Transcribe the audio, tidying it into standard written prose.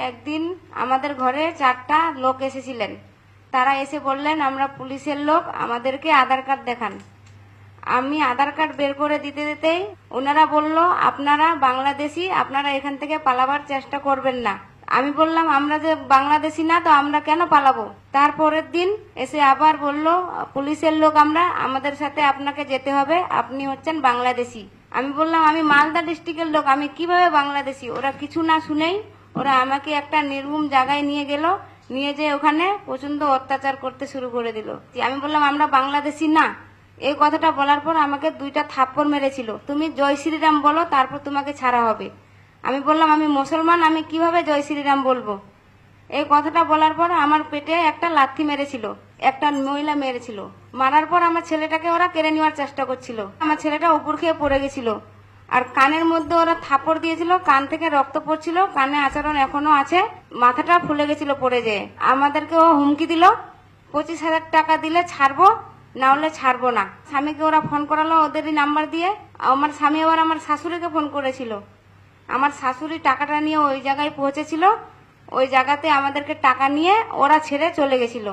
একদিন আমাদের ঘরে 4টা লোক এসেছিলেন। তারা এসে বললেন আমরা পুলিশের লোক, আমাদেরকে আধার কার্ড দেখান। আমি আধার কার্ড বের করে দিতে দিতেই ওনারা বলল আপনারা বাংলাদেশি, আপনারা এখান থেকে পালাবার চেষ্টা করবেন না। আমি বললাম আমরা যে বাংলাদেশি না, তো আমরা কেন পালাবো? তারপরের দিন এসে আবার বলল পুলিশের লোক আমরা, আমাদের সাথে আপনাকে যেতে হবে, আপনি হচ্ছেন বাংলাদেশি। আমি বললাম আমি মালদা ডিস্ট্রিক্টের লোক, আমি কিভাবে বাংলাদেশি? ওরা কিছু না শুনেই ওরা আমাকে একটা নির্ভুম জায়গায় নিয়ে গেল, নিয়ে যেয়ে ওখানে প্রচন্ড অত্যাচার করতে শুরু করে দিল। আমি বললাম আমরা বাংলাদেশি না। এই কথাটা বলার পর আমাকে 2টা থাপ্পড় মেরেছিল। তুমি জয় শ্রীরাম বলো, তারপর তোমাকে ছাড়া হবে। আমি বললাম আমি মুসলমান, আমি কিভাবে জয় শ্রীরাম বলবো? এই কথাটা বলার পর আমার পেটে একটা লাথি মেরেছিল, একটা মহিলা মেরেছিল। মারার পর আমার ছেলেটাকে ওরা কেড়ে নেওয়ার চেষ্টা করছিল। আমার ছেলেটা উপর খেয়ে পড়ে গেছিল, আর কানের মধ্যে ওরা থাপ্পড় দিয়েছিল, কান থেকে রক্ত পড়ছিল, কানে আচরণ এখনো আছে, মাথাটা ফুলে গেছিল পড়ে যেয়ে। আমাদেরকে ও হুমকি দিল 25,000 টাকা দিলে ছাড়বো, না হলে ছাড়বো না। স্বামীকে ওরা ফোন করালো ওদেরই নাম্বার দিয়ে। আমার স্বামী আবার আমার শাশুড়িকে ফোন করেছিল। আমার শাশুড়ি টাকাটা নিয়ে ওই জায়গায় পৌঁছেছিল, ওই জায়গাতে আমাদেরকে টাকা নিয়ে ওরা ছেড়ে চলে গেছিল।